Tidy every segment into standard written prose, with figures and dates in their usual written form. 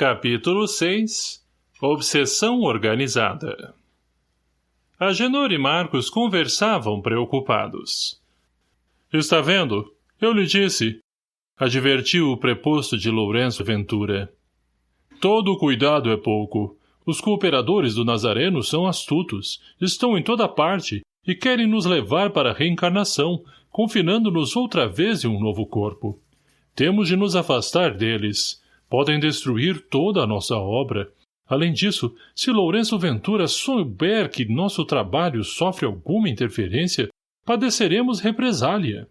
Capítulo 6 Obsessão Organizada. Agenor e Marcos conversavam preocupados. Está vendo? Eu lhe disse. Advertiu o preposto de Lourenço Ventura. Todo cuidado é pouco. Os cooperadores do Nazareno são astutos, estão em toda parte e querem nos levar para a reencarnação, confinando-nos outra vez em um novo corpo. Temos de nos afastar deles. Podem destruir toda a nossa obra. Além disso, se Lourenço Ventura souber que nosso trabalho sofre alguma interferência, padeceremos represália.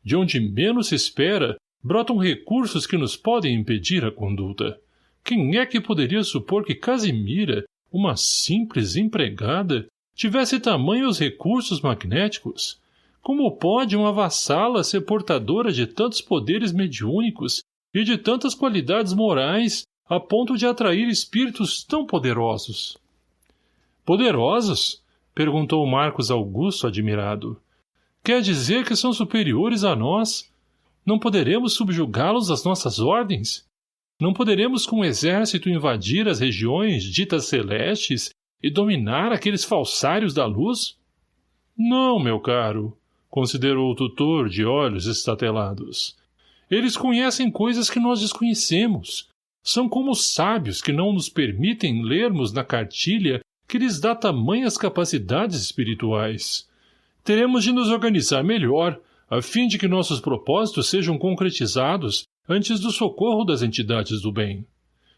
De onde menos se espera, brotam recursos que nos podem impedir a conduta. Quem é que poderia supor que Casimira, uma simples empregada, tivesse tamanhos recursos magnéticos? Como pode uma vassala ser portadora de tantos poderes mediúnicos e de tantas qualidades morais a ponto de atrair espíritos tão poderosos? Poderosos? Perguntou Marcos Augusto admirado. Quer dizer que são superiores a nós? Não poderemos subjugá-los às nossas ordens? Não poderemos com o exército invadir as regiões ditas celestes e dominar aqueles falsários da luz? Não, meu caro, considerou o tutor de olhos estatelados. Eles conhecem coisas que nós desconhecemos. São como os sábios que não nos permitem lermos na cartilha que lhes dá tamanhas capacidades espirituais. Teremos de nos organizar melhor, a fim de que nossos propósitos sejam concretizados antes do socorro das entidades do bem.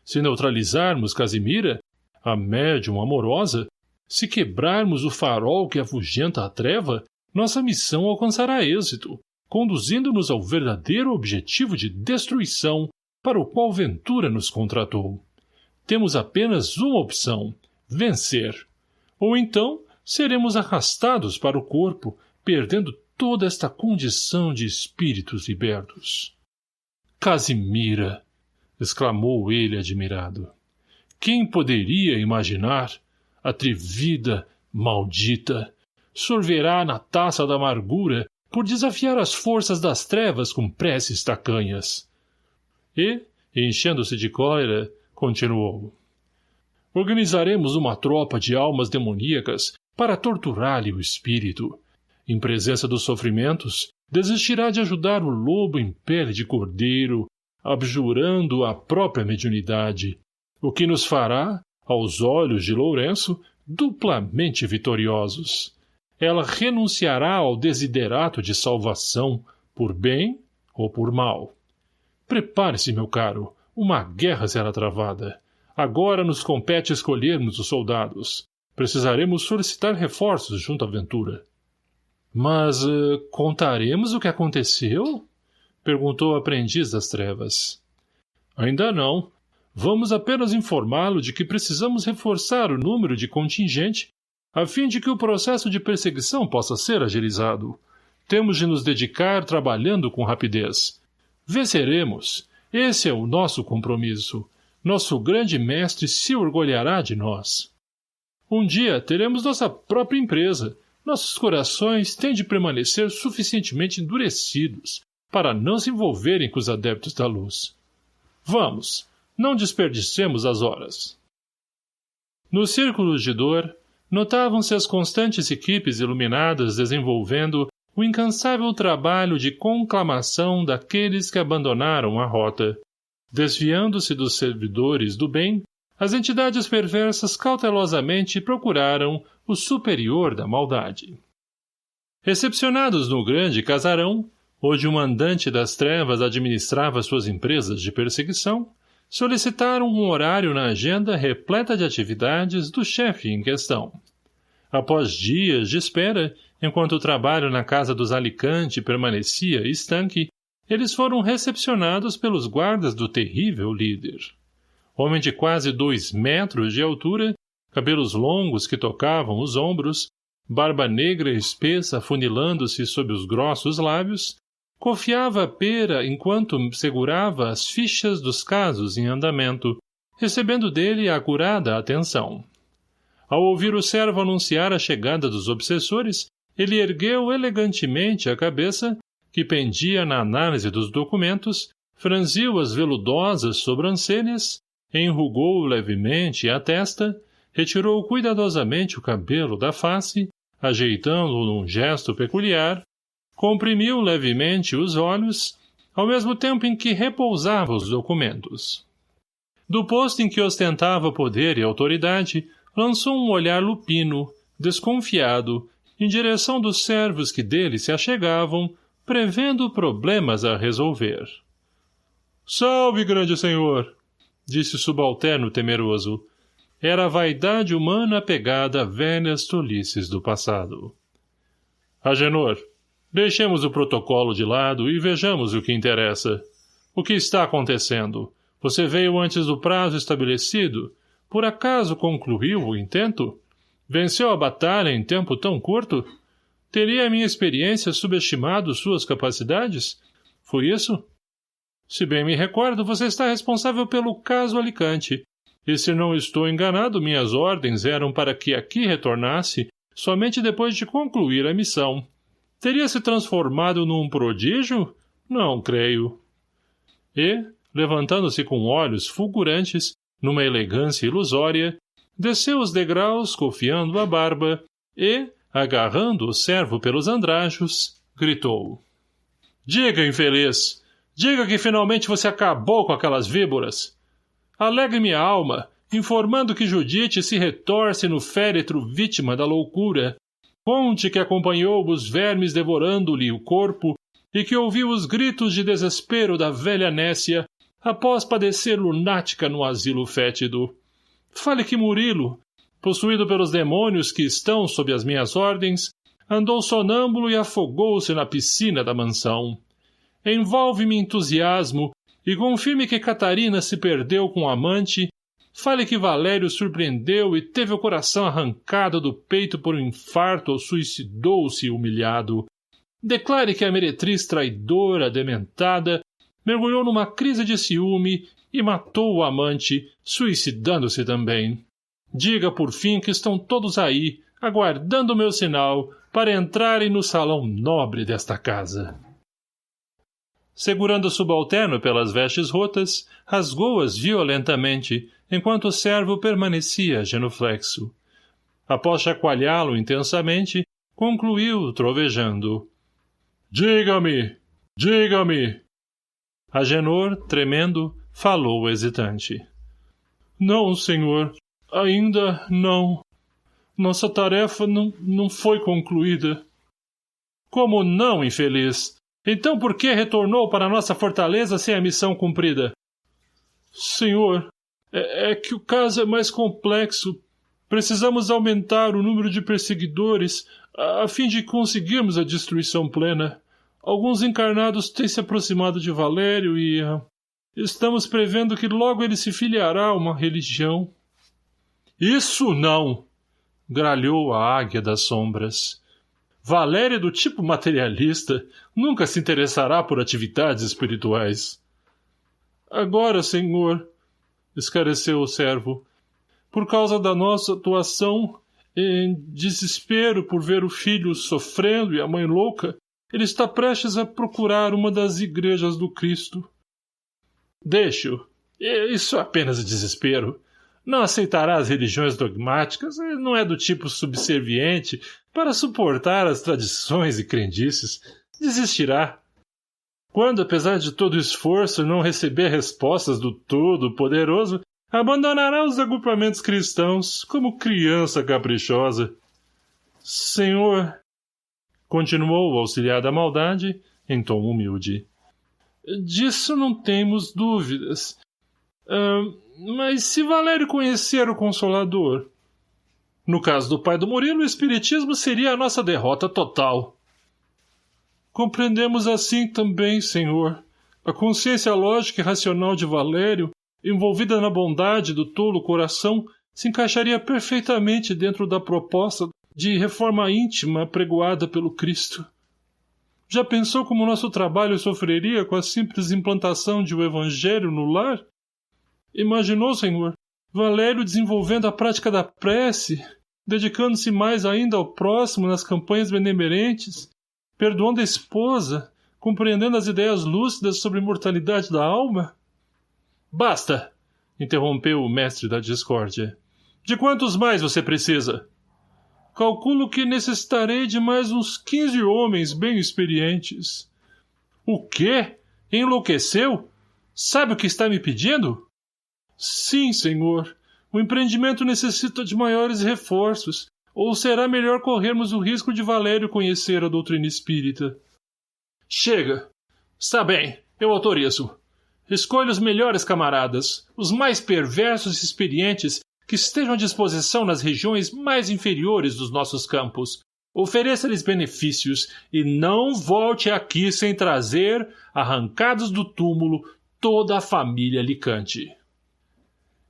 Se neutralizarmos Casimira, a médium amorosa, se quebrarmos o farol que afugenta a treva, nossa missão alcançará êxito, conduzindo-nos ao verdadeiro objetivo de destruição para o qual Ventura nos contratou. Temos apenas uma opção, vencer. Ou então, seremos arrastados para o corpo, perdendo toda esta condição de espíritos libertos. Casimira! Exclamou ele admirado. Quem poderia imaginar? Atrevida, maldita! Sorverá na taça da amargura por desafiar as forças das trevas com preces tacanhas. E, enchendo-se de cólera, continuou. Organizaremos uma tropa de almas demoníacas para torturar-lhe o espírito. Em presença dos sofrimentos, desistirá de ajudar o lobo em pele de cordeiro, abjurando a própria mediunidade, o que nos fará, aos olhos de Lourenço, duplamente vitoriosos. Ela renunciará ao desiderato de salvação, por bem ou por mal. Prepare-se, meu caro, uma guerra será travada. Agora nos compete escolhermos os soldados. Precisaremos solicitar reforços junto à Ventura. Mas contaremos o que aconteceu? Perguntou o aprendiz das trevas. Ainda não. Vamos apenas informá-lo de que precisamos reforçar o número de contingente a fim de que o processo de perseguição possa ser agilizado. Temos de nos dedicar trabalhando com rapidez. Venceremos. Esse é o nosso compromisso. Nosso grande mestre se orgulhará de nós. Um dia teremos nossa própria empresa. Nossos corações têm de permanecer suficientemente endurecidos para não se envolverem com os adeptos da luz. Vamos, não desperdicemos as horas. Nos círculos de dor, notavam-se as constantes equipes iluminadas desenvolvendo o incansável trabalho de conclamação daqueles que abandonaram a rota. Desviando-se dos servidores do bem, as entidades perversas cautelosamente procuraram o superior da maldade. Recepcionados no grande casarão, onde o mandante das trevas administrava suas empresas de perseguição, solicitaram um horário na agenda repleta de atividades do chefe em questão. Após dias de espera, enquanto o trabalho na casa dos Alicante permanecia estanque, eles foram recepcionados pelos guardas do terrível líder. Homem de quase 2 metros de altura, cabelos longos que tocavam os ombros, barba negra espessa afunilando-se sob os grossos lábios, confiava a pera enquanto segurava as fichas dos casos em andamento, recebendo dele acurada atenção. Ao ouvir o servo anunciar a chegada dos obsessores, ele ergueu elegantemente a cabeça, que pendia na análise dos documentos, franziu as veludosas sobrancelhas enrugou levemente a testa, retirou cuidadosamente o cabelo da face, ajeitando-o num gesto peculiar, comprimiu levemente os olhos, ao mesmo tempo em que repousava os documentos. Do posto em que ostentava poder e autoridade, lançou um olhar lupino, desconfiado, em direção dos servos que dele se achegavam, prevendo problemas a resolver. — Salve, grande senhor! — disse o subalterno temeroso. Era a vaidade humana apegada a velhas tolices do passado. — Agenor, deixemos o protocolo de lado e vejamos o que interessa. O que está acontecendo? Você veio antes do prazo estabelecido? Por acaso concluiu o intento? Venceu a batalha em tempo tão curto? Teria a minha experiência subestimado suas capacidades? Foi isso? Se bem me recordo, você está responsável pelo caso Alicante. E se não estou enganado, minhas ordens eram para que aqui retornasse somente depois de concluir a missão. Teria se transformado num prodígio? Não creio. E, levantando-se com olhos fulgurantes, numa elegância ilusória, desceu os degraus, cofiando a barba, e, agarrando o servo pelos andrajos, gritou. — Diga, infeliz! Diga que finalmente você acabou com aquelas víboras! Alegre minha alma, informando que Judite se retorce no féretro vítima da loucura. Conte que acompanhou os vermes devorando-lhe o corpo e que ouviu os gritos de desespero da velha Nécia após padecer lunática no asilo fétido. Fale que Murilo, possuído pelos demônios que estão sob as minhas ordens, andou sonâmbulo e afogou-se na piscina da mansão. Envolve-me entusiasmo e confirme que Catarina se perdeu com o amante. Fale que Valério surpreendeu e teve o coração arrancado do peito por um infarto ou suicidou-se humilhado. Declare que a meretriz traidora, dementada, mergulhou numa crise de ciúme e matou o amante, suicidando-se também. Diga, por fim, que estão todos aí, aguardando o meu sinal, para entrarem no salão nobre desta casa. Segurando o subalterno pelas vestes rotas, rasgou-as violentamente, enquanto o servo permanecia genuflexo. Após chacoalhá-lo intensamente, concluiu, trovejando. — Diga-me! Diga-me! Agenor, tremendo, falou hesitante. — Não, senhor. Ainda não. Nossa tarefa não foi concluída. — Como não, infeliz? Então por que retornou para nossa fortaleza sem a missão cumprida? — Senhor, é que o caso é mais complexo. Precisamos aumentar o número de perseguidores a fim de conseguirmos a destruição plena. Alguns encarnados têm se aproximado de Valério e estamos prevendo que logo ele se filiará a uma religião. — Isso não! Gralhou a águia das sombras. Valério, do tipo materialista, nunca se interessará por atividades espirituais. — Agora, senhor, esclareceu o servo, por causa da nossa atuação, em desespero por ver o filho sofrendo e a mãe louca, ele está prestes a procurar uma das igrejas do Cristo. — Deixe-o. Isso é apenas desespero. Não aceitará as religiões dogmáticas, não é do tipo subserviente para suportar as tradições e crendices. Desistirá. Quando, apesar de todo o esforço, não receber respostas do Todo-Poderoso, abandonará os agrupamentos cristãos como criança caprichosa. — Senhor, continuou o auxiliar da maldade, em tom humilde, disso não temos dúvidas. Mas se Valério conhecer o Consolador? No caso do pai do Murilo, o espiritismo seria a nossa derrota total. Compreendemos assim também, senhor. A consciência lógica e racional de Valério, envolvida na bondade do tolo coração, se encaixaria perfeitamente dentro da proposta de reforma íntima apregoada pelo Cristo. Já pensou como nosso trabalho sofreria com a simples implantação de o Evangelho no lar? Imaginou, senhor, Valério desenvolvendo a prática da prece, dedicando-se mais ainda ao próximo nas campanhas benemerentes, perdoando a esposa, compreendendo as ideias lúcidas sobre a imortalidade da alma? — Basta! interrompeu o mestre da discórdia. De quantos mais você precisa? Calculo que necessitarei de mais uns 15 homens bem experientes. O quê? Enlouqueceu? Sabe o que está me pedindo? Sim, senhor. O empreendimento necessita de maiores reforços, ou será melhor corrermos o risco de Valério conhecer a doutrina espírita. Chega. Está bem, eu autorizo. Escolha os melhores camaradas, os mais perversos e experientes que estejam à disposição nas regiões mais inferiores dos nossos campos. Ofereça-lhes benefícios e não volte aqui sem trazer, arrancados do túmulo, toda a família Alicante.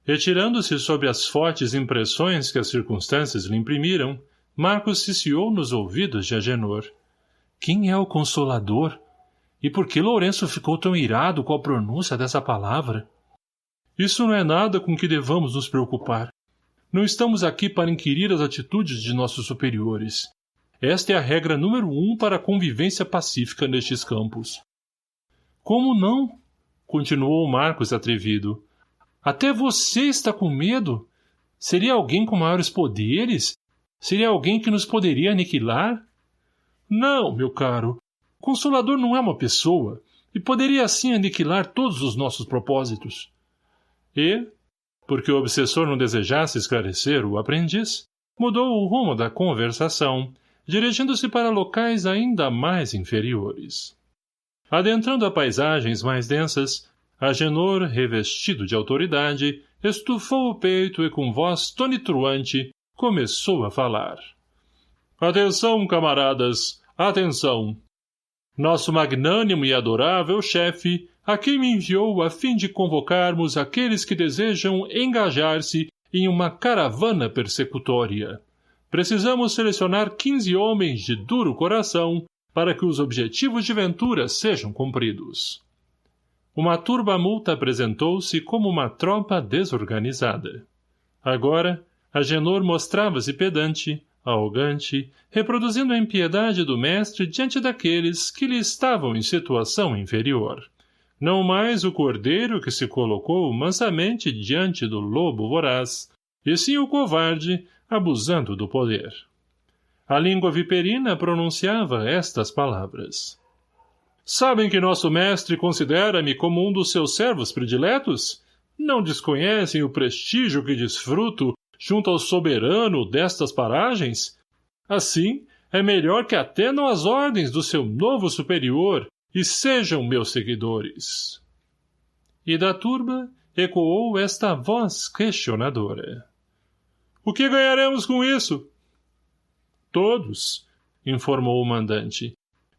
Retirando-se sob as fortes impressões que as circunstâncias lhe imprimiram, Marcos ciciou nos ouvidos de Agenor. Quem é o Consolador? E por que Lourenço ficou tão irado com a pronúncia dessa palavra? Isso não é nada com que devamos nos preocupar. Não estamos aqui para inquirir as atitudes de nossos superiores. Esta é a regra número 1 para a convivência pacífica nestes campos. Como não? Continuou Marcos atrevido. Até você está com medo? Seria alguém com maiores poderes? Seria alguém que nos poderia aniquilar? Não, meu caro. Consolador não é uma pessoa, e poderia assim aniquilar todos os nossos propósitos. E, porque o obsessor não desejasse esclarecer o aprendiz, mudou o rumo da conversação, dirigindo-se para locais ainda mais inferiores. Adentrando a paisagens mais densas, Agenor, revestido de autoridade, estufou o peito e com voz tonitruante começou a falar. Atenção, camaradas, atenção! Nosso magnânimo e adorável chefe aqui me enviou a fim de convocarmos aqueles que desejam engajar-se em uma caravana persecutória. Precisamos selecionar 15 homens de duro coração para que os objetivos de Ventura sejam cumpridos. Uma turba-multa apresentou-se como uma tropa desorganizada. Agora, Agenor mostrava-se pedante, arrogante, reproduzindo a impiedade do mestre diante daqueles que lhe estavam em situação inferior. Não mais o cordeiro que se colocou mansamente diante do lobo voraz, e sim o covarde, abusando do poder. A língua viperina pronunciava estas palavras. Sabem que nosso mestre considera-me como um dos seus servos prediletos? Não desconhecem o prestígio que desfruto junto ao soberano destas paragens? Assim, é melhor que atendam às ordens do seu novo superior e sejam meus seguidores. E da turba ecoou esta voz questionadora. O que ganharemos com isso? Todos, informou o mandante.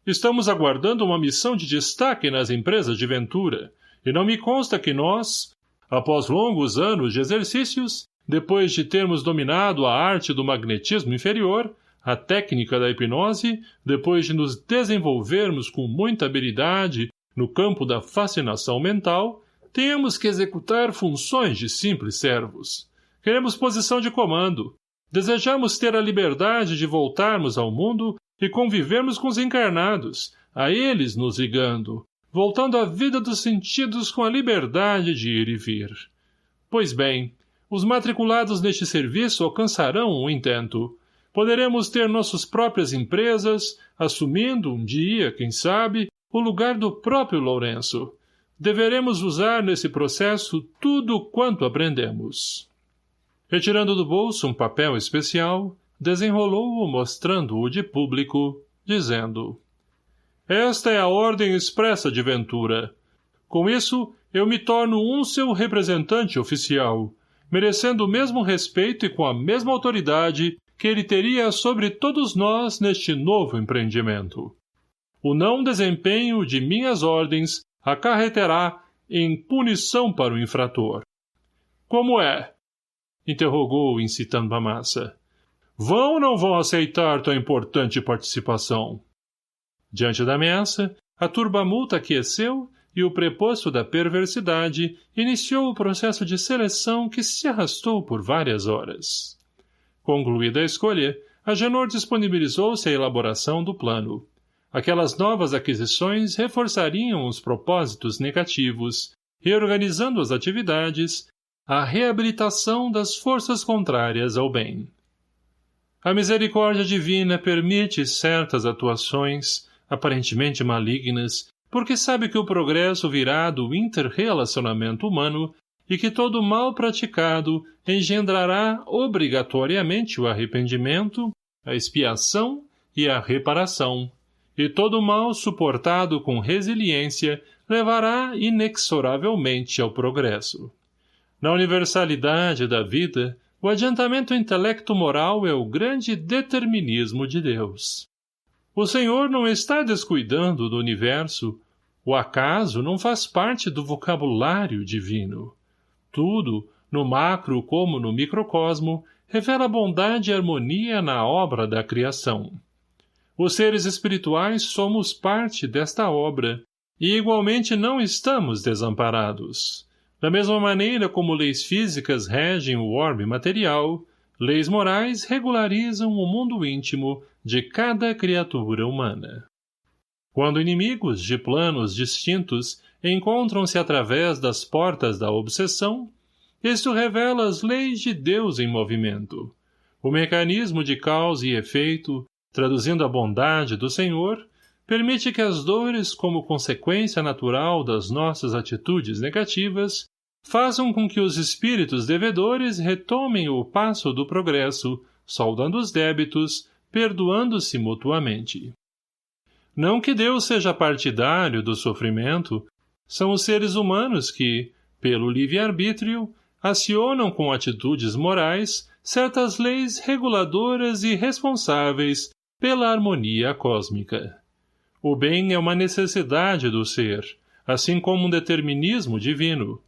Estamos aguardando uma missão de destaque nas empresas de Ventura, e não me consta que nós, após longos anos de exercícios, depois de termos dominado a arte do magnetismo inferior, a técnica da hipnose, depois de nos desenvolvermos com muita habilidade no campo da fascinação mental, tenhamos que executar funções de simples servos. Queremos posição de comando. Desejamos ter a liberdade de voltarmos ao mundo e convivermos com os encarnados, a eles nos ligando, voltando à vida dos sentidos com a liberdade de ir e vir. Pois bem, os matriculados neste serviço alcançarão o intento. Poderemos ter nossas próprias empresas, assumindo um dia, quem sabe, o lugar do próprio Lourenço. Deveremos usar nesse processo tudo quanto aprendemos. Retirando do bolso um papel especial, desenrolou-o mostrando-o de público, dizendo: Esta é a ordem expressa de Ventura. Com isso, eu me torno um seu representante oficial, merecendo o mesmo respeito e com a mesma autoridade que ele teria sobre todos nós neste novo empreendimento. O não desempenho de minhas ordens acarreterá em punição para o infrator. Como é? Interrogou, incitando a massa. Vão ou não vão aceitar tão importante participação? Diante da ameaça, a turba-multa aqueceu e o preposto da perversidade iniciou o processo de seleção que se arrastou por várias horas. Concluída a escolha, Agenor disponibilizou-se à elaboração do plano. Aquelas novas aquisições reforçariam os propósitos negativos, reorganizando as atividades, a reabilitação das forças contrárias ao bem. A misericórdia divina permite certas atuações, aparentemente malignas, porque sabe que o progresso virá do inter-relacionamento humano e que todo mal praticado engendrará obrigatoriamente o arrependimento, a expiação e a reparação, e todo mal suportado com resiliência levará inexoravelmente ao progresso. Na universalidade da vida, o adiantamento intelecto-moral é o grande determinismo de Deus. O Senhor não está descuidando do universo. O acaso não faz parte do vocabulário divino. Tudo, no macro como no microcosmo, revela bondade e harmonia na obra da criação. Os seres espirituais somos parte desta obra, e igualmente não estamos desamparados. Da mesma maneira como leis físicas regem o orbe material, leis morais regularizam o mundo íntimo de cada criatura humana. Quando inimigos de planos distintos encontram-se através das portas da obsessão, isto revela as leis de Deus em movimento. O mecanismo de causa e efeito, traduzindo a bondade do Senhor, permite que as dores, como consequência natural das nossas atitudes negativas, façam com que os espíritos devedores retomem o passo do progresso, saldando os débitos, perdoando-se mutuamente. Não que Deus seja partidário do sofrimento, são os seres humanos que, pelo livre-arbítrio, acionam com atitudes morais certas leis reguladoras e responsáveis pela harmonia cósmica. O bem é uma necessidade do ser, assim como um determinismo divino.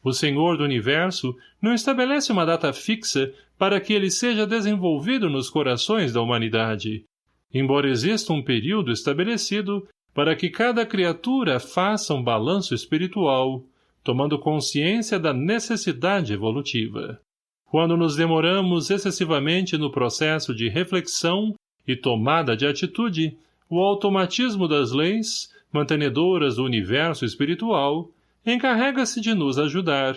O Senhor do Universo não estabelece uma data fixa para que ele seja desenvolvido nos corações da humanidade, embora exista um período estabelecido para que cada criatura faça um balanço espiritual, tomando consciência da necessidade evolutiva. Quando nos demoramos excessivamente no processo de reflexão e tomada de atitude, o automatismo das leis, mantenedoras do universo espiritual, encarrega-se de nos ajudar,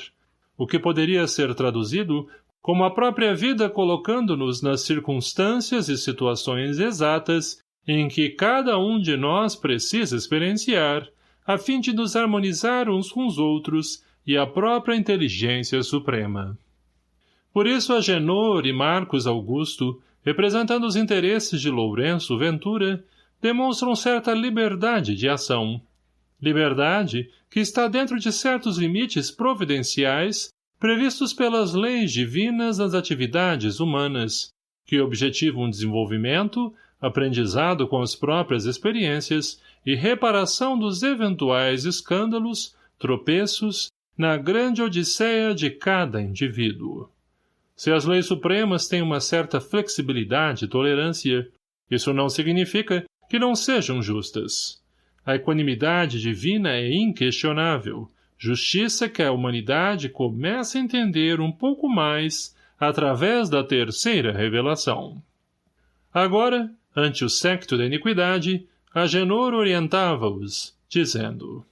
o que poderia ser traduzido como a própria vida colocando-nos nas circunstâncias e situações exatas em que cada um de nós precisa experienciar, a fim de nos harmonizar uns com os outros e a própria inteligência suprema. Por isso Agenor e Marcos Augusto, representando os interesses de Lourenço Ventura, demonstram certa liberdade de ação. Liberdade que está dentro de certos limites providenciais previstos pelas leis divinas das atividades humanas, que objetivam desenvolvimento, aprendizado com as próprias experiências e reparação dos eventuais escândalos, tropeços, na grande odisseia de cada indivíduo. Se as leis supremas têm uma certa flexibilidade e tolerância, isso não significa que não sejam justas. A equanimidade divina é inquestionável, justiça que a humanidade começa a entender um pouco mais através da terceira revelação. Agora, ante o séquito da iniquidade, Agenor orientava-os, dizendo: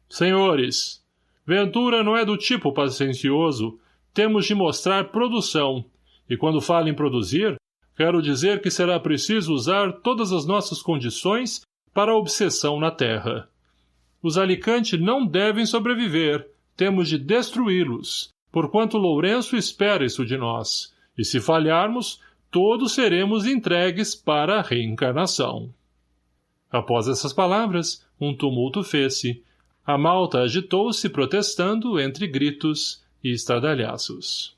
Senhores, Ventura não é do tipo paciencioso, temos de mostrar produção, e quando falo em produzir, quero dizer que será preciso usar todas as nossas condições para a obsessão na terra. Os Alicante não devem sobreviver, temos de destruí-los, porquanto Lourenço espera isso de nós, e se falharmos, todos seremos entregues para a reencarnação. Após essas palavras, um tumulto fez-se. A malta agitou-se protestando entre gritos e estardalhaços.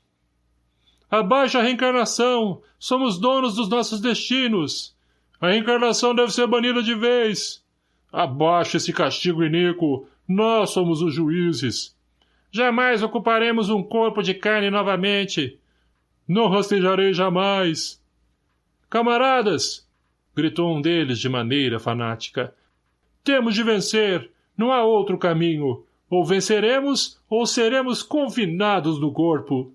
Abaixo a reencarnação! Somos donos dos nossos destinos! A reencarnação deve ser banida de vez! Abaixo esse castigo iníquo! Nós somos os juízes! Jamais ocuparemos um corpo de carne novamente! Não rastejarei jamais! Camaradas! Gritou um deles de maneira fanática. Temos de vencer! Não há outro caminho! Ou venceremos, ou seremos confinados no corpo!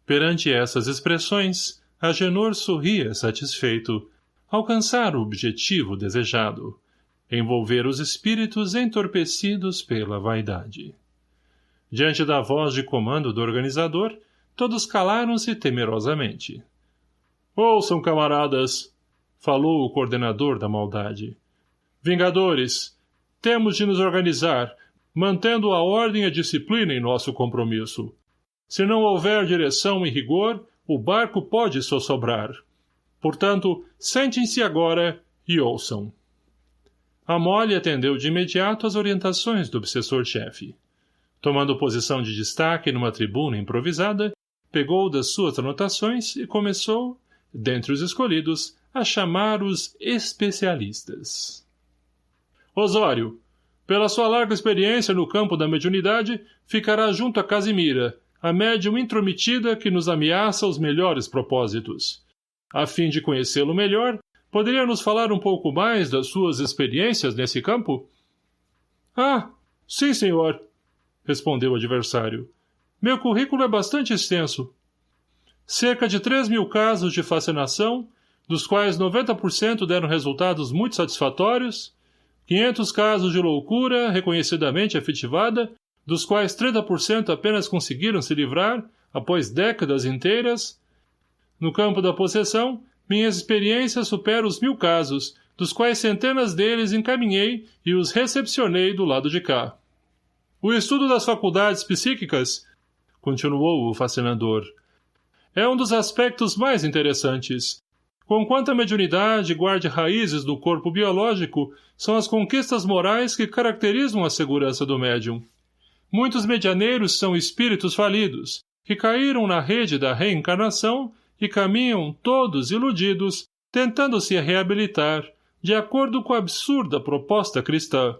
Perante essas expressões, Agenor sorria satisfeito. Alcançar o objetivo desejado. Envolver os espíritos entorpecidos pela vaidade. Diante da voz de comando do organizador, todos calaram-se temerosamente. — Ouçam, camaradas! Falou o coordenador da maldade. — Vingadores, temos de nos organizar, mantendo a ordem e a disciplina em nosso compromisso. Se não houver direção e rigor, o barco pode sossobrar. Portanto, sentem-se agora e ouçam. A Molly atendeu de imediato às orientações do obsessor-chefe. Tomando posição de destaque numa tribuna improvisada, pegou das suas anotações e começou, dentre os escolhidos, a chamar os especialistas. Osório, pela sua larga experiência no campo da mediunidade, ficará junto a Casimira, a médium intrometida que nos ameaça os melhores propósitos. A fim de conhecê-lo melhor, poderia nos falar um pouco mais das suas experiências nesse campo? — Ah, sim, senhor, respondeu o adversário. Meu currículo é bastante extenso. Cerca de 3.000 casos de fascinação, dos quais 90% deram resultados muito satisfatórios, 500 casos de loucura reconhecidamente efetivada, dos quais 30% apenas conseguiram se livrar, após décadas inteiras. No campo da possessão, minhas experiências superam os 1.000 casos, dos quais centenas deles encaminhei e os recepcionei do lado de cá. O estudo das faculdades psíquicas, continuou o fascinador, é um dos aspectos mais interessantes. Conquanto a mediunidade guarde raízes do corpo biológico, são as conquistas morais que caracterizam a segurança do médium. Muitos medianeiros são espíritos falidos, que caíram na rede da reencarnação e caminham, todos iludidos, tentando se reabilitar, de acordo com a absurda proposta cristã.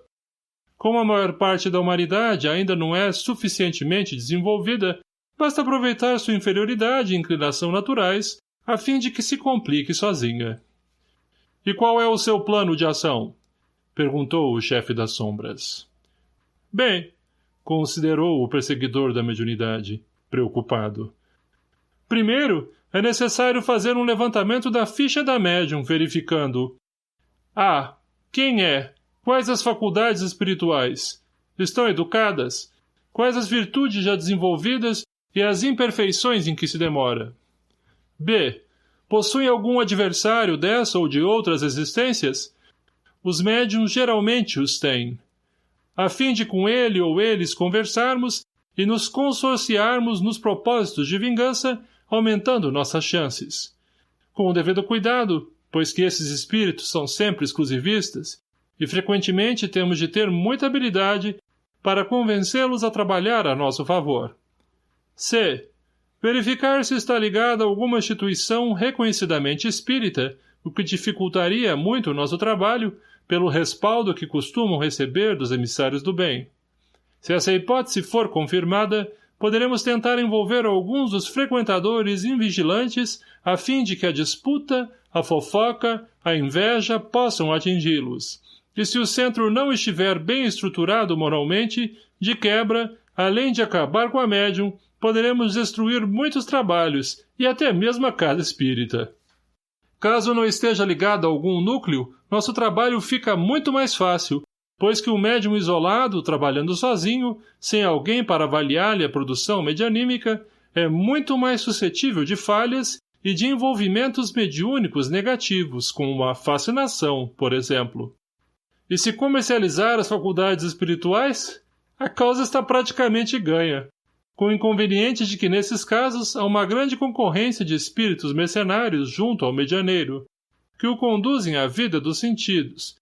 Como a maior parte da humanidade ainda não é suficientemente desenvolvida, basta aproveitar sua inferioridade e inclinação naturais, a fim de que se complique sozinha. — E qual é o seu plano de ação? Perguntou o chefe das sombras. — Bem, considerou o perseguidor da mediunidade, preocupado. Primeiro, é necessário fazer um levantamento da ficha da médium, verificando: a. Quem é? Quais as faculdades espirituais? Estão educadas? Quais as virtudes já desenvolvidas e as imperfeições em que se demora? B. Possui algum adversário dessa ou de outras existências? Os médiuns geralmente os têm. A fim de com ele ou eles conversarmos e nos consorciarmos nos propósitos de vingança, aumentando nossas chances. Com o devido cuidado, pois que esses espíritos são sempre exclusivistas, e frequentemente temos de ter muita habilidade para convencê-los a trabalhar a nosso favor. C. Verificar se está ligado a alguma instituição reconhecidamente espírita, o que dificultaria muito o nosso trabalho, pelo respaldo que costumam receber dos emissários do bem. Se essa hipótese for confirmada, poderemos tentar envolver alguns dos frequentadores invigilantes a fim de que a disputa, a fofoca, a inveja possam atingi-los. E se o centro não estiver bem estruturado moralmente, de quebra, além de acabar com a médium, poderemos destruir muitos trabalhos e até mesmo a casa espírita. Caso não esteja ligado a algum núcleo, nosso trabalho fica muito mais fácil, pois que o médium isolado, trabalhando sozinho, sem alguém para avaliar-lhe a produção medianímica, é muito mais suscetível de falhas e de envolvimentos mediúnicos negativos, como a fascinação, por exemplo. E se comercializar as faculdades espirituais, a causa está praticamente ganha, com o inconveniente de que, nesses casos, há uma grande concorrência de espíritos mercenários junto ao medianeiro, que o conduzem à vida dos sentidos,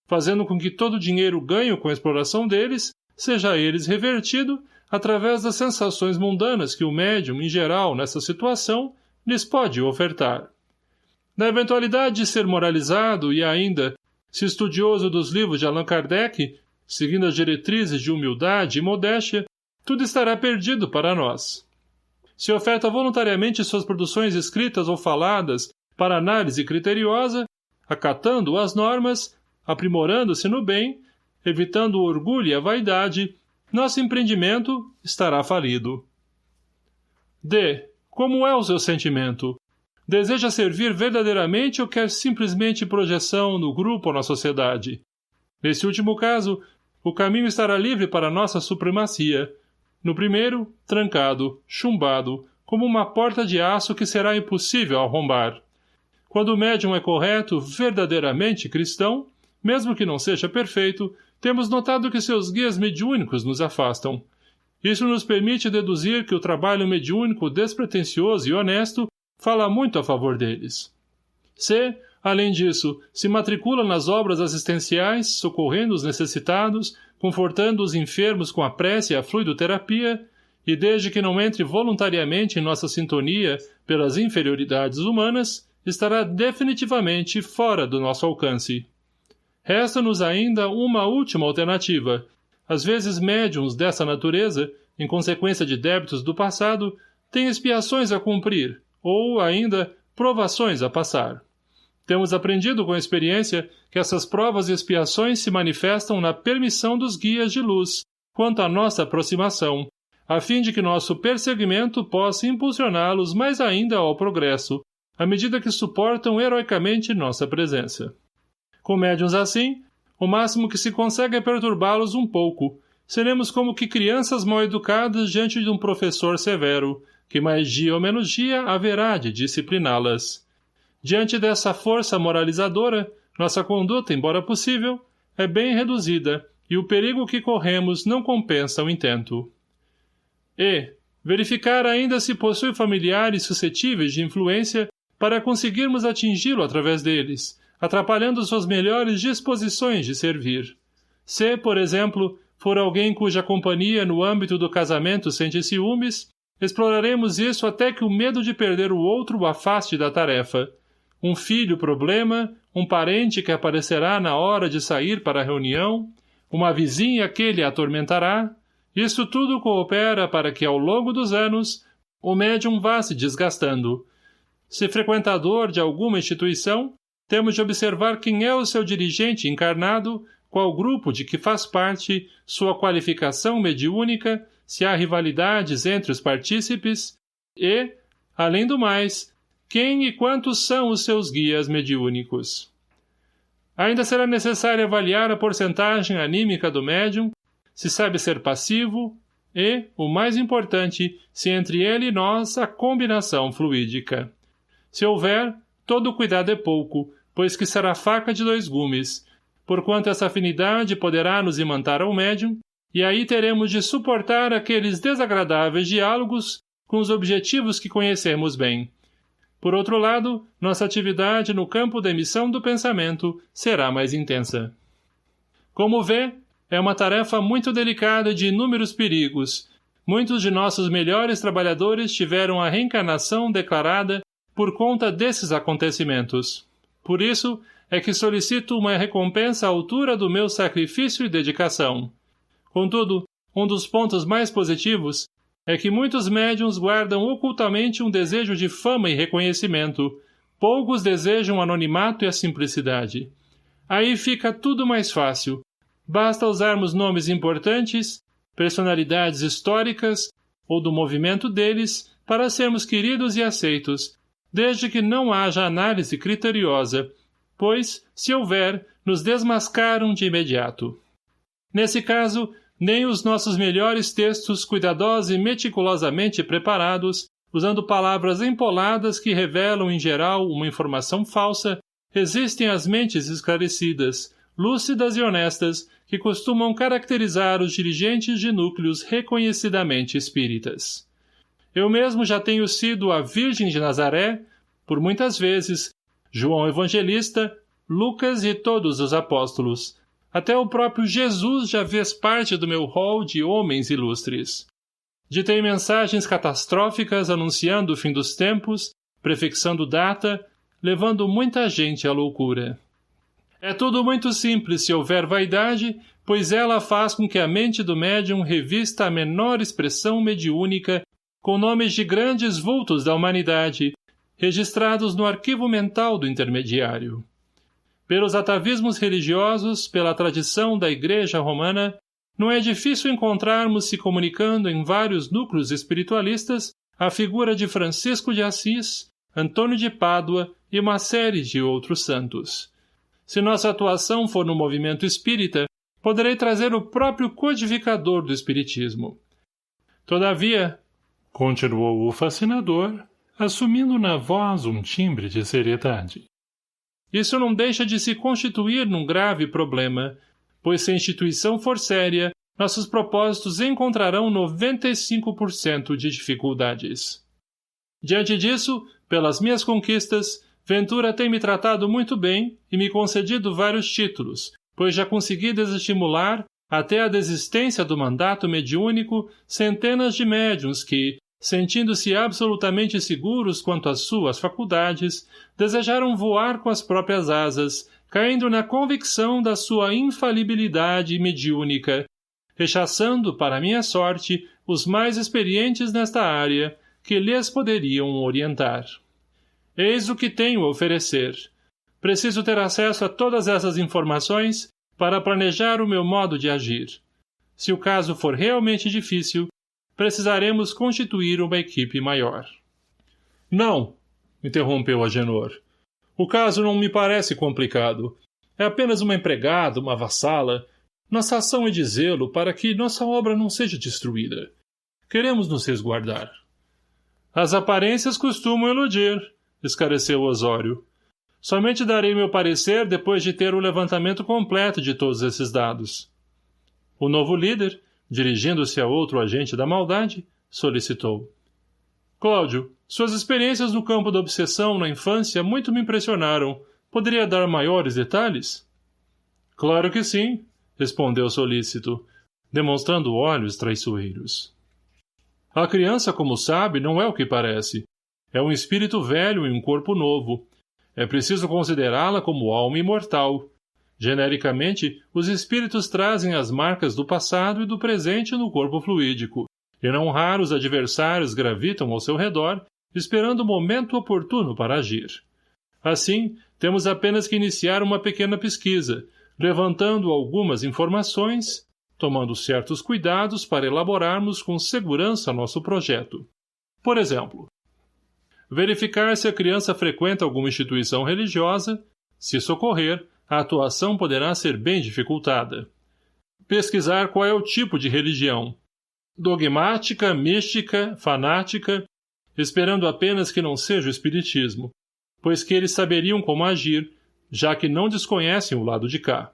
fazendo com que todo o dinheiro ganho com a exploração deles seja a eles revertido através das sensações mundanas que o médium, em geral, nessa situação, lhes pode ofertar. Na eventualidade de ser moralizado e ainda, se estudioso dos livros de Allan Kardec, seguindo as diretrizes de humildade e modéstia, tudo estará perdido para nós. Se oferta voluntariamente suas produções escritas ou faladas para análise criteriosa, acatando as normas, aprimorando-se no bem, evitando o orgulho e a vaidade, nosso empreendimento estará falido. D. Como é o seu sentimento? Deseja servir verdadeiramente ou quer simplesmente projeção no grupo ou na sociedade? Nesse último caso, o caminho estará livre para nossa supremacia. No primeiro, trancado, chumbado, como uma porta de aço que será impossível arrombar. Quando o médium é correto, verdadeiramente cristão, mesmo que não seja perfeito, temos notado que seus guias mediúnicos nos afastam. Isso nos permite deduzir que o trabalho mediúnico despretensioso e honesto fala muito a favor deles. C, além disso, se matricula nas obras assistenciais, socorrendo os necessitados, confortando os enfermos com a prece e a fluidoterapia, e desde que não entre voluntariamente em nossa sintonia pelas inferioridades humanas, estará definitivamente fora do nosso alcance. Resta-nos ainda uma última alternativa. Às vezes médiuns dessa natureza, em consequência de débitos do passado, têm expiações a cumprir, ou, ainda, provações a passar. Temos aprendido com a experiência que essas provas e expiações se manifestam na permissão dos guias de luz, quanto à nossa aproximação, a fim de que nosso perseguimento possa impulsioná-los mais ainda ao progresso, à medida que suportam heroicamente nossa presença. Com médiuns assim, o máximo que se consegue é perturbá-los um pouco. Seremos como que crianças mal educadas diante de um professor severo, que mais dia ou menos dia haverá de discipliná-las. Diante dessa força moralizadora, nossa conduta, embora possível, é bem reduzida, e o perigo que corremos não compensa o intento. E. Verificar ainda se possui familiares suscetíveis de influência para conseguirmos atingi-lo através deles, atrapalhando suas melhores disposições de servir. Se, por exemplo, for alguém cuja companhia no âmbito do casamento sente ciúmes, exploraremos isso até que o medo de perder o outro o afaste da tarefa. Um filho problema, um parente que aparecerá na hora de sair para a reunião, uma vizinha que lhe atormentará, isso tudo coopera para que, ao longo dos anos, o médium vá se desgastando. Se frequentador de alguma instituição, temos de observar quem é o seu dirigente encarnado, qual grupo de que faz parte, sua qualificação mediúnica, se há rivalidades entre os partícipes e, além do mais, quem e quantos são os seus guias mediúnicos. Ainda será necessário avaliar a porcentagem anímica do médium, se sabe ser passivo e, o mais importante, se entre ele e nós a combinação fluídica. Se houver, todo cuidado é pouco, pois que será faca de dois gumes, porquanto essa afinidade poderá nos imantar ao médium, e aí teremos de suportar aqueles desagradáveis diálogos com os objetivos que conhecemos bem. Por outro lado, nossa atividade no campo da emissão do pensamento será mais intensa. Como vê, é uma tarefa muito delicada e de inúmeros perigos. Muitos de nossos melhores trabalhadores tiveram a reencarnação declarada por conta desses acontecimentos. Por isso, é que solicito uma recompensa à altura do meu sacrifício e dedicação. Contudo, um dos pontos mais positivos é que muitos médiuns guardam ocultamente um desejo de fama e reconhecimento. Poucos desejam o anonimato e a simplicidade. Aí fica tudo mais fácil. Basta usarmos nomes importantes, personalidades históricas ou do movimento deles para sermos queridos e aceitos, desde que não haja análise criteriosa, pois, se houver, nos desmascaram de imediato. Nesse caso, nem os nossos melhores textos cuidadosos e meticulosamente preparados, usando palavras empoladas que revelam em geral uma informação falsa, resistem às mentes esclarecidas, lúcidas e honestas, que costumam caracterizar os dirigentes de núcleos reconhecidamente espíritas. Eu mesmo já tenho sido a Virgem de Nazaré, por muitas vezes, João Evangelista, Lucas e todos os apóstolos. Até o próprio Jesus já fez parte do meu rol de homens ilustres. Ditei mensagens catastróficas anunciando o fim dos tempos, prefixando data, levando muita gente à loucura. É tudo muito simples se houver vaidade, pois ela faz com que a mente do médium revista a menor expressão mediúnica com nomes de grandes vultos da humanidade, registrados no arquivo mental do intermediário. Pelos atavismos religiosos, pela tradição da Igreja Romana, não é difícil encontrarmos se comunicando em vários núcleos espiritualistas a figura de Francisco de Assis, Antônio de Pádua e uma série de outros santos. Se nossa atuação for no movimento espírita, poderei trazer o próprio codificador do espiritismo. Todavia, continuou o fascinador, assumindo na voz um timbre de seriedade. Isso não deixa de se constituir num grave problema, pois se a instituição for séria, nossos propósitos encontrarão 95% de dificuldades. Diante disso, pelas minhas conquistas, Ventura tem me tratado muito bem e me concedido vários títulos, pois já consegui desestimular, até a desistência do mandato mediúnico, centenas de médiuns que, sentindo-se absolutamente seguros quanto às suas faculdades, desejaram voar com as próprias asas, caindo na convicção da sua infalibilidade mediúnica, rechaçando, para minha sorte, os mais experientes nesta área, que lhes poderiam orientar. Eis o que tenho a oferecer. Preciso ter acesso a todas essas informações para planejar o meu modo de agir. Se o caso for realmente difícil, precisaremos constituir uma equipe maior. Não, interrompeu Agenor. O caso não me parece complicado. É apenas uma empregada, uma vassala. Nossa ação é de zelo para que nossa obra não seja destruída. Queremos nos resguardar. As aparências costumam iludir, esclareceu Osório. Somente darei meu parecer depois de ter o levantamento completo de todos esses dados. O novo líder, dirigindo-se a outro agente da maldade, solicitou. Cláudio, suas experiências no campo da obsessão na infância muito me impressionaram. Poderia dar maiores detalhes? Claro que sim, respondeu o solícito, demonstrando olhos traiçoeiros. A criança, como sabe, não é o que parece. É um espírito velho em um corpo novo. É preciso considerá-la como alma imortal. Genericamente, os espíritos trazem as marcas do passado e do presente no corpo fluídico, e não raros adversários gravitam ao seu redor, esperando o momento oportuno para agir. Assim, temos apenas que iniciar uma pequena pesquisa, levantando algumas informações, tomando certos cuidados para elaborarmos com segurança nosso projeto. Por exemplo, verificar se a criança frequenta alguma instituição religiosa. Se isso ocorrer, a atuação poderá ser bem dificultada. Pesquisar qual é o tipo de religião. Dogmática, mística, fanática, esperando apenas que não seja o espiritismo, pois que eles saberiam como agir, já que não desconhecem o lado de cá.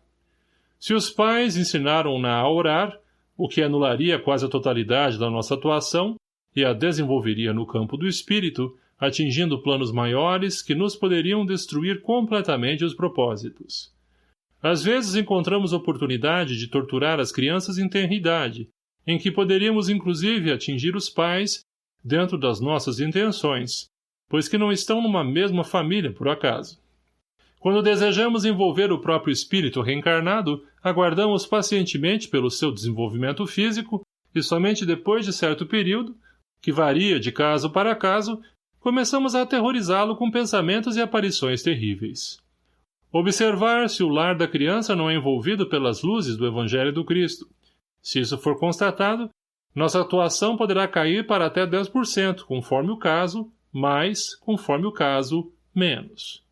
Se os pais ensinaram-na a orar, o que anularia quase a totalidade da nossa atuação e a desenvolveria no campo do espírito, atingindo planos maiores que nos poderiam destruir completamente os propósitos. Às vezes encontramos oportunidade de torturar as crianças em tenra idade, em que poderíamos inclusive atingir os pais dentro das nossas intenções, pois que não estão numa mesma família por acaso. Quando desejamos envolver o próprio espírito reencarnado, aguardamos pacientemente pelo seu desenvolvimento físico e somente depois de certo período, que varia de caso para caso, começamos a aterrorizá-lo com pensamentos e aparições terríveis. Observar se o lar da criança não é envolvido pelas luzes do Evangelho do Cristo. Se isso for constatado, nossa atuação poderá cair para até 10%, conforme o caso, mais, conforme o caso, menos.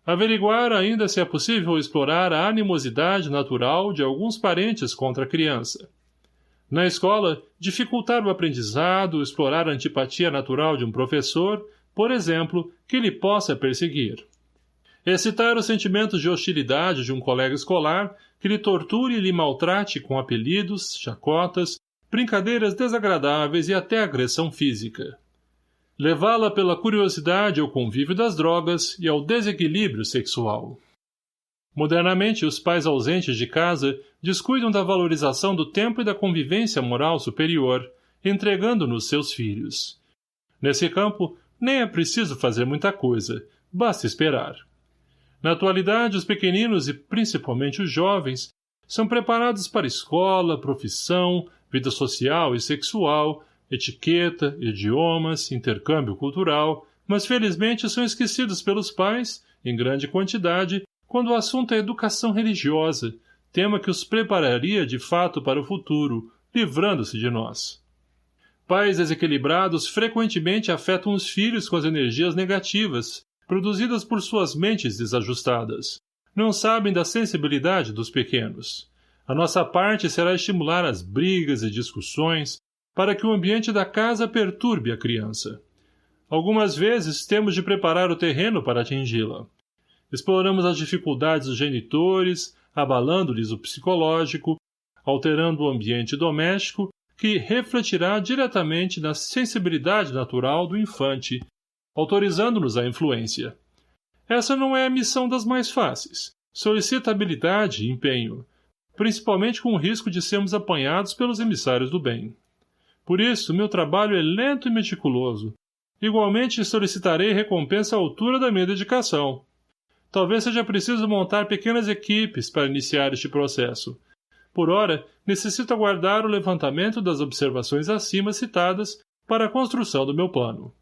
Averiguar ainda se é possível explorar a animosidade natural de alguns parentes contra a criança. Na escola, dificultar o aprendizado, explorar a antipatia natural de um professor, por exemplo, que lhe possa perseguir. Excitar os sentimentos de hostilidade de um colega escolar que lhe torture e lhe maltrate com apelidos, chacotas, brincadeiras desagradáveis e até agressão física. Levá-la pela curiosidade ao convívio das drogas e ao desequilíbrio sexual. Modernamente, os pais ausentes de casa descuidam da valorização do tempo e da convivência moral superior, entregando-nos seus filhos. Nesse campo, nem é preciso fazer muita coisa, basta esperar. Na atualidade, os pequeninos e principalmente os jovens são preparados para escola, profissão, vida social e sexual, etiqueta, idiomas, intercâmbio cultural, mas felizmente são esquecidos pelos pais, em grande quantidade, quando o assunto é educação religiosa, tema que os prepararia de fato para o futuro, livrando-se de nós. Pais desequilibrados frequentemente afetam os filhos com as energias negativas, produzidas por suas mentes desajustadas. Não sabem da sensibilidade dos pequenos. A nossa parte será estimular as brigas e discussões, para que o ambiente da casa perturbe a criança. Algumas vezes temos de preparar o terreno para atingi-la. Exploramos as dificuldades dos genitores, abalando-lhes o psicológico, alterando o ambiente doméstico, que refletirá diretamente na sensibilidade natural do infante, autorizando-nos a influência. Essa não é a missão das mais fáceis. Solicita habilidade e empenho, principalmente com o risco de sermos apanhados pelos emissários do bem. Por isso, meu trabalho é lento e meticuloso. Igualmente, solicitarei recompensa à altura da minha dedicação. Talvez seja preciso montar pequenas equipes para iniciar este processo. Por ora, necessito aguardar o levantamento das observações acima citadas para a construção do meu plano.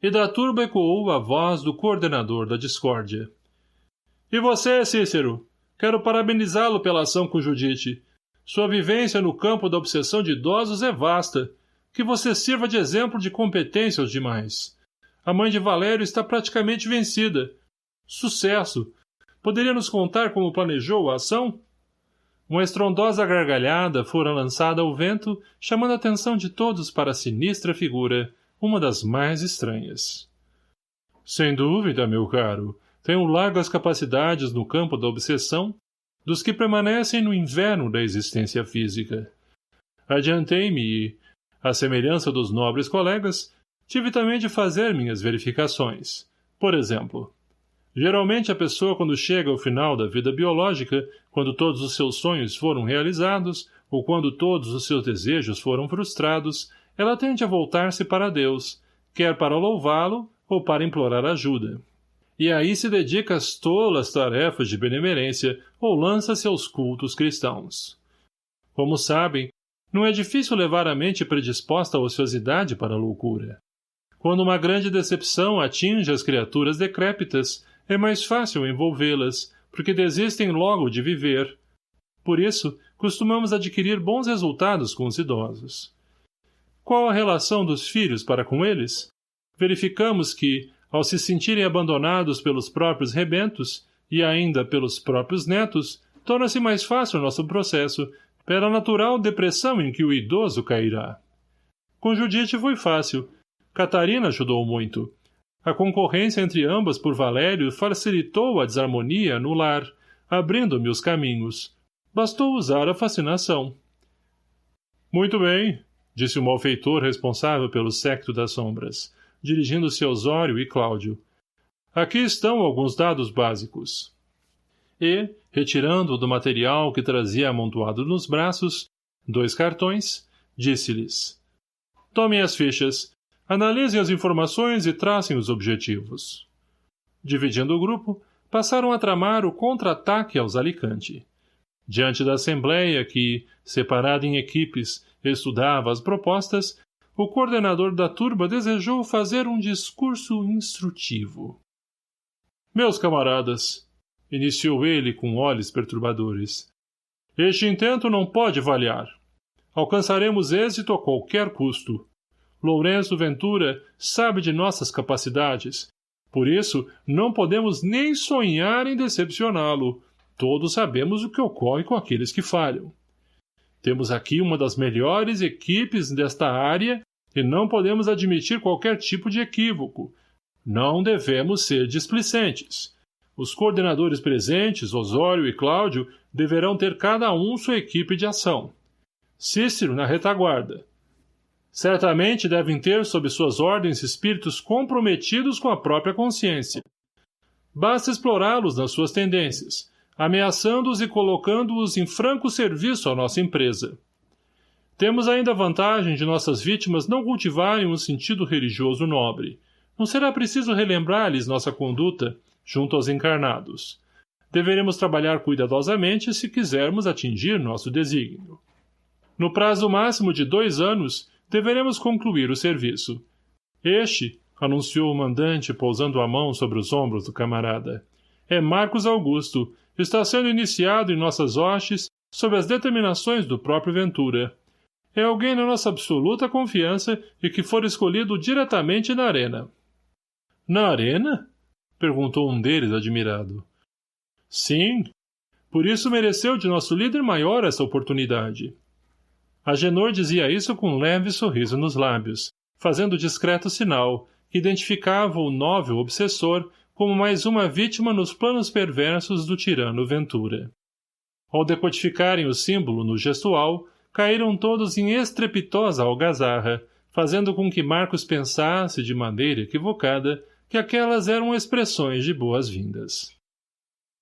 E da turba ecoou a voz do coordenador da discórdia. E você, Cícero? Quero parabenizá-lo pela ação com Judite. Sua vivência no campo da obsessão de idosos é vasta. Que você sirva de exemplo de competência aos demais. A mãe de Valério está praticamente vencida. Sucesso! Poderia nos contar como planejou a ação? Uma estrondosa gargalhada fora lançada ao vento, chamando a atenção de todos para a sinistra figura, uma das mais estranhas. Sem dúvida, meu caro, tenho largas capacidades no campo da obsessão, dos que permanecem no inverno da existência física. Adiantei-me e, à semelhança dos nobres colegas, tive também de fazer minhas verificações. Por exemplo, geralmente a pessoa, quando chega ao final da vida biológica, quando todos os seus sonhos foram realizados, ou quando todos os seus desejos foram frustrados, ela tende a voltar-se para Deus, quer para louvá-lo ou para implorar ajuda. E aí se dedica às tolas tarefas de benemerência ou lança-se aos cultos cristãos. Como sabem, não é difícil levar a mente predisposta à ociosidade para a loucura. Quando uma grande decepção atinge as criaturas decrépitas, é mais fácil envolvê-las, porque desistem logo de viver. Por isso, costumamos adquirir bons resultados com os idosos. Qual a relação dos filhos para com eles? Verificamos que, ao se sentirem abandonados pelos próprios rebentos, e ainda pelos próprios netos, torna-se mais fácil o nosso processo, pela natural depressão em que o idoso cairá. Com Judite foi fácil. Catarina ajudou muito. A concorrência entre ambas por Valério facilitou a desarmonia no lar, abrindo-me os caminhos. Bastou usar a fascinação. Muito bem, disse o malfeitor responsável pelo séquito das sombras, dirigindo-se a Osório e Cláudio. Aqui estão alguns dados básicos. E, retirando do material que trazia amontoado nos braços, 2 cartões, disse-lhes: tomem as fichas, analisem as informações e tracem os objetivos. Dividindo o grupo, passaram a tramar o contra-ataque aos Alicante. Diante da assembleia que, separada em equipes, estudava as propostas, o coordenador da turba desejou fazer um discurso instrutivo. Meus camaradas, iniciou ele com olhos perturbadores, este intento não pode falhar. Alcançaremos êxito a qualquer custo. Lourenço Ventura sabe de nossas capacidades. Por isso, não podemos nem sonhar em decepcioná-lo. Todos sabemos o que ocorre com aqueles que falham. Temos aqui uma das melhores equipes desta área e não podemos admitir qualquer tipo de equívoco. Não devemos ser displicentes. Os coordenadores presentes, Osório e Cláudio, deverão ter cada um sua equipe de ação. Cícero na retaguarda. Certamente devem ter sob suas ordens espíritos comprometidos com a própria consciência. Basta explorá-los nas suas tendências, ameaçando-os e colocando-os em franco serviço à nossa empresa. Temos ainda a vantagem de nossas vítimas não cultivarem um sentido religioso nobre. Não será preciso relembrar-lhes nossa conduta junto aos encarnados. Deveremos trabalhar cuidadosamente se quisermos atingir nosso desígnio. No prazo máximo de 2 anos, deveremos concluir o serviço. Este, anunciou o mandante pousando a mão sobre os ombros do camarada, é Marcos Augusto, está sendo iniciado em nossas hostes sob as determinações do próprio Ventura. É alguém na nossa absoluta confiança e que for escolhido diretamente na arena. Na arena? Perguntou um deles admirado. Sim, por isso mereceu de nosso líder maior essa oportunidade. Agenor dizia isso com um leve sorriso nos lábios, fazendo discreto sinal, que identificava o nóvel obsessor como mais uma vítima nos planos perversos do tirano Ventura. Ao decodificarem o símbolo no gestual, caíram todos em estrepitosa algazarra, fazendo com que Marcos pensasse, de maneira equivocada, que aquelas eram expressões de boas-vindas.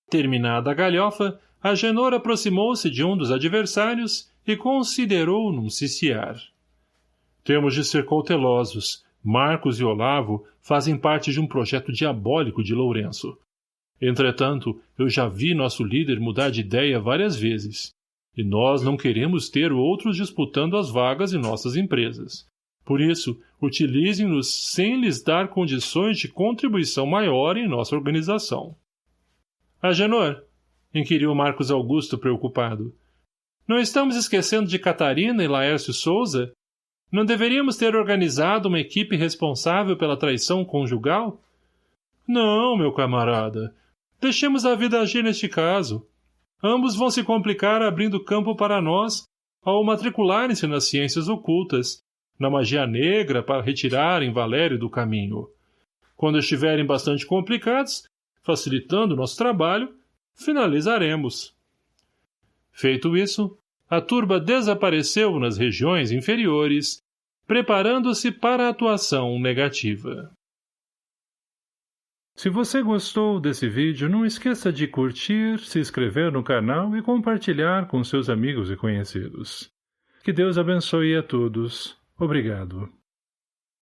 Terminada a galhofa, Agenor aproximou-se de um dos adversários e considerou num ciciar. Temos de ser cautelosos. Marcos e Olavo fazem parte de um projeto diabólico de Lourenço. Entretanto, eu já vi nosso líder mudar de ideia várias vezes, e nós não queremos ter outros disputando as vagas em nossas empresas. Por isso, utilizem-nos sem lhes dar condições de contribuição maior em nossa organização. Agenor, inquiriu Marcos Augusto preocupado, não estamos esquecendo de Catarina e Laércio Souza? Não deveríamos ter organizado uma equipe responsável pela traição conjugal? Não, meu camarada. Deixemos a vida agir neste caso. Ambos vão se complicar abrindo campo para nós ao matricularem-se nas ciências ocultas, na magia negra para retirarem Valério do caminho. Quando estiverem bastante complicados, facilitando nosso trabalho, finalizaremos. Feito isso, a turba desapareceu nas regiões inferiores, preparando-se para a atuação negativa. Se você gostou desse vídeo, não esqueça de curtir, se inscrever no canal e compartilhar com seus amigos e conhecidos. Que Deus abençoe a todos. Obrigado.